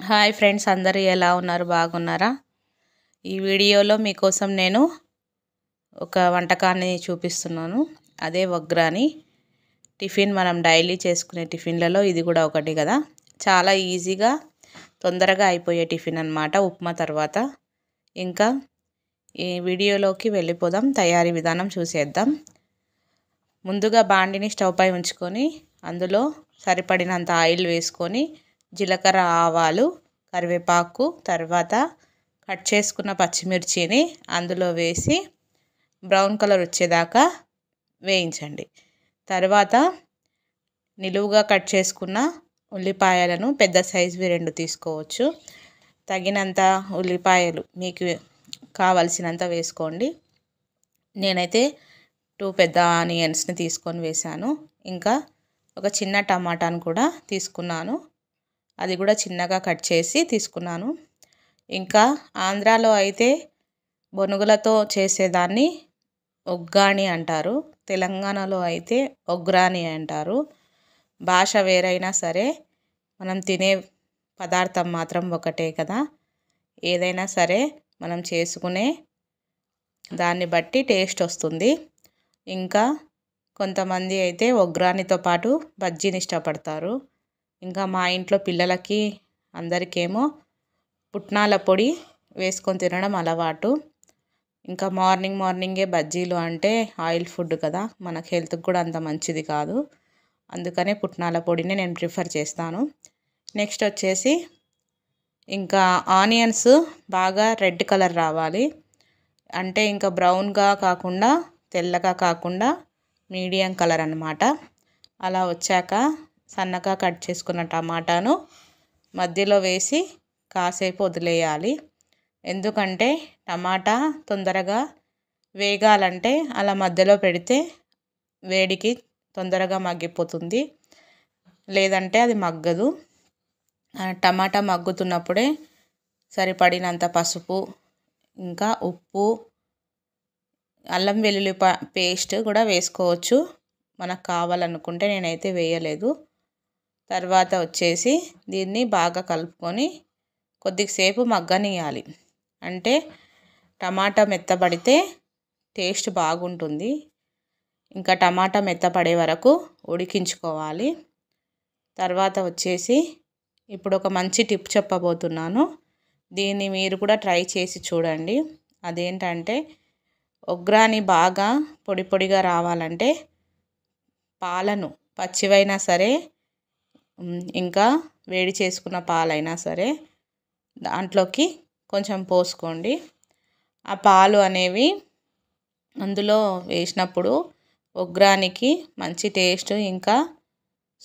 Hi friends, అందరూ ఎలా ఉన్నారు? బాగున్నారా? ఈ వీడియోలో మీకోసం నేను ఒక వంటకాన్ని చూపిస్తున్నాను. అదే ఒగ్రాని టిఫిన్. మనం డైలీ చేసుకునే టిఫిన్లలో ఇది కూడా ఒకటి కదా. చాలా ఈజీగా తొందరగా అయిపోయే టిఫిన్ అన్నమాట, ఉప్మా తర్వాత. ఇంకా ఈ వీడియోలోకి వెళ్ళిపోదాం. తయారీ విధానం చూసేద్దాం. ముందుగా బాండిని స్టవ్ పై ఉంచుకొని అందులో సరిపడినంత ఆయిల్ వేసుకొని జీలకర్ర, ఆవాలు, కరివేపాకు, తర్వాత కట్ చేసుకున్న పచ్చిమిర్చిని అందులో వేసి బ్రౌన్ కలర్ వచ్చేదాకా వేయించండి. తర్వాత నిలువుగా కట్ చేసుకున్న ఉల్లిపాయలను పెద్ద సైజువి 2 తీసుకోవచ్చు. తగినంత ఉల్లిపాయలు మీకు కావలసినంత వేసుకోండి. నేనైతే 2 పెద్ద ఆనియన్స్ని తీసుకొని వేశాను. ఇంకా ఒక చిన్న టమాటాను కూడా తీసుకున్నాను. అది కూడా చిన్నగా కట్ చేసి తీసుకున్నాను. ఇంకా ఆంధ్రాలో అయితే బొనుగులతో చేసేదాన్ని ఒగ్గాని అంటారు. తెలంగాణలో అయితే ఒగ్రాని అంటారు. భాష వేరైనా సరే మనం తినే పదార్థం మాత్రం ఒకటే కదా. ఏదైనా సరే మనం చేసుకునే దాన్ని బట్టి టేస్ట్ వస్తుంది. ఇంకా కొంతమంది అయితే ఒగ్రానితో పాటు బజ్జీని ఇష్టపడతారు. ఇంకా మా ఇంట్లో పిల్లలకి అందరికేమో పుట్నాల పొడి వేసుకొని తినడం అలవాటు. ఇంకా మార్నింగే బజ్జీలు అంటే ఆయిల్ ఫుడ్ కదా, మనకు హెల్త్కి కూడా అంత మంచిది కాదు. అందుకనే పుట్నాల పొడిని నేను ప్రిఫర్ చేస్తాను. నెక్స్ట్ వచ్చేసి ఇంకా ఆనియన్స్ బాగా రెడ్ కలర్ రావాలి. అంటే ఇంకా బ్రౌన్గా కాకుండా తెల్లగా కాకుండా మీడియం కలర్ అన్నమాట. అలా వచ్చాక సన్నగా కట్ చేసుకున్న టమాటాను మధ్యలో వేసి కాసేపు వదిలేయాలి. ఎందుకంటే టమాటా తొందరగా వేగాలంటే అలా మధ్యలో పెడితే వేడికి తొందరగా మగ్గిపోతుంది, లేదంటే అది మగ్గదు. టమాటా మగ్గుతున్నప్పుడే సరిపడినంత పసుపు, ఇంకా ఉప్పు, అల్లం వెల్లుల్లి పేస్ట్ కూడా వేసుకోవచ్చు మనకు కావాలనుకుంటే. నేనైతే వేయలేదు. తర్వాత వచ్చేసి దీన్ని బాగా కలుపుకొని కొద్దిసేపు మగ్గనియాలి. అంటే టమాటా మెత్తబడితే టేస్ట్ బాగుంటుంది. ఇంకా టమాటా మెత్తపడే వరకు ఉడికించుకోవాలి. తర్వాత వచ్చేసి ఇప్పుడు ఒక మంచి టిప్ చెప్పబోతున్నాను. దీన్ని మీరు కూడా ట్రై చేసి చూడండి. అదేంటంటే ఒగ్రాని బాగా పొడి పొడిగా రావాలంటే పాలను పచ్చివైనా సరే, ఇంకా వేడి చేసుకున్న పాలైనా సరే దాంట్లోకి కొంచెం పోసుకోండి. ఆ పాలు అనేవి అందులో వేసినప్పుడు ఒగ్రానికి మంచి టేస్ట్, ఇంకా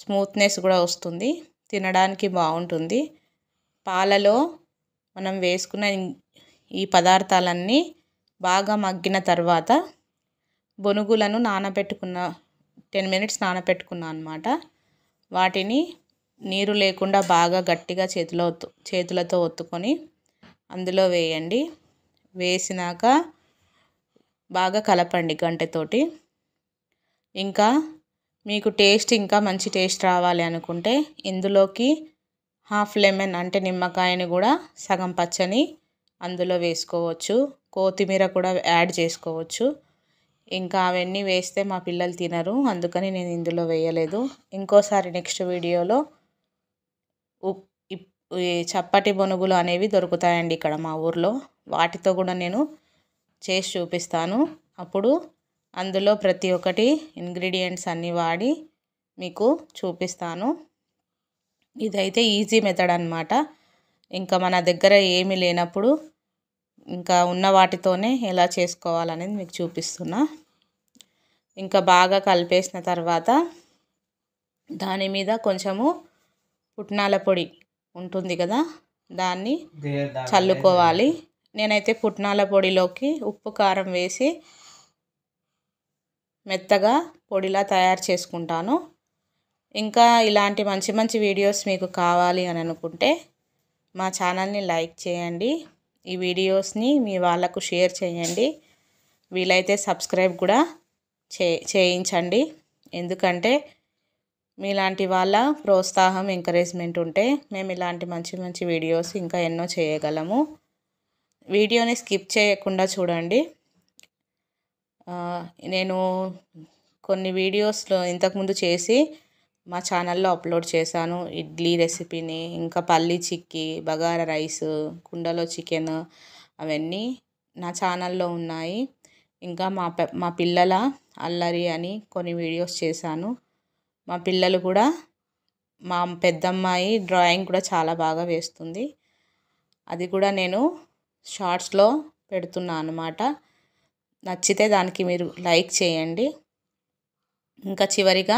స్మూత్నెస్ కూడా వస్తుంది, తినడానికి బాగుంటుంది. పాలలో మనం వేసుకున్న ఈ పదార్థాలన్నీ బాగా మగ్గిన తర్వాత బొనుగులను 10 మినిట్స్ నానబెట్టుకున్నాను అన్నమాట. వాటిని నీరు లేకుండా బాగా గట్టిగా చేతులతో ఒత్తుకొని అందులో వేయండి. వేసినాక బాగా కలపండి గంటెతోటి. ఇంకా మీకు ఇంకా మంచి టేస్ట్ రావాలి అనుకుంటే ఇందులోకి హాఫ్ లెమన్ అంటే నిమ్మకాయని కూడా సగం పచ్చని అందులో వేసుకోవచ్చు. కొత్తిమీర కూడా యాడ్ చేసుకోవచ్చు. ఇంకా అవన్నీ వేస్తే మా పిల్లలు తినరు, అందుకని నేను ఇందులో వేయలేదు. ఇంకోసారి నెక్స్ట్ వీడియోలో చప్పటి బొనుగులు అనేవి దొరుకుతాయండి ఇక్కడ మా ఊర్లో. వాటితో కూడా నేను చేసి చూపిస్తాను. అప్పుడు అందులో ప్రతి ఒక్కటి ఇంగ్రీడియంట్స్ అన్నీ వాడి మీకు చూపిస్తాను. ఇదైతే ఈజీ మెథడ్ అన్నమాట. ఇంకా మన దగ్గర ఏమీ లేనప్పుడు ఇంకా ఉన్న వాటితోనే ఎలా చేసుకోవాలనేది మీకు చూపిస్తున్నా. ఇంకా బాగా కలిపేసిన తర్వాత దాని మీద కొంచెము పుట్నాల పొడి ఉంటుంది కదా, దాన్ని చల్లుకోవాలి. నేనైతే పుట్నాల పొడిలోకి ఉప్పు, కారం వేసి మెత్తగా పొడిలా తయారు చేసుకుంటాను. ఇంకా ఇలాంటి మంచి మంచి వీడియోస్ మీకు కావాలి అని అనుకుంటే మా ఛానల్ని లైక్ చేయండి. ఈ వీడియోస్ని మీ వాళ్ళకు షేర్ చేయండి. వీలైతే సబ్స్క్రైబ్ కూడా చేయించండి. ఎందుకంటే మీలాంటి వాళ్ళ ప్రోత్సాహం ఎంకరేజ్మెంట్ ఉంటే మేము ఇలాంటి మంచి మంచి వీడియోస్ ఇంకా ఎన్నో చేయగలము. వీడియోని స్కిప్ చేయకుండా చూడండి. నేను కొన్ని వీడియోస్లో ఇంతకుముందు చేసి మా ఛానల్లో అప్లోడ్ చేశాను. ఇడ్లీ రెసిపీని, ఇంకా పల్లీ చిక్కీ, బగారా రైస్, కుండలో చికెన్, అవన్నీ నా ఛానల్లో ఉన్నాయి. ఇంకా మా పిల్లల అల్లరి అని కొన్ని వీడియోస్ చేశాను. మా పిల్లలు కూడా, మా పెద్దమ్మాయి డ్రాయింగ్ కూడా చాలా బాగా వేస్తుంది. అది కూడా నేను షార్ట్స్లో పెడుతున్నాను అన్నమాట. నచ్చితే దానికి మీరు లైక్ చేయండి. ఇంకా చివరిగా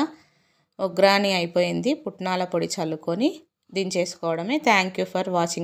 ఒగ్రాని అయిపోయింది. పుట్నాల పొడి చల్లుకొని దించేసుకోవడమే. Thank you for watching.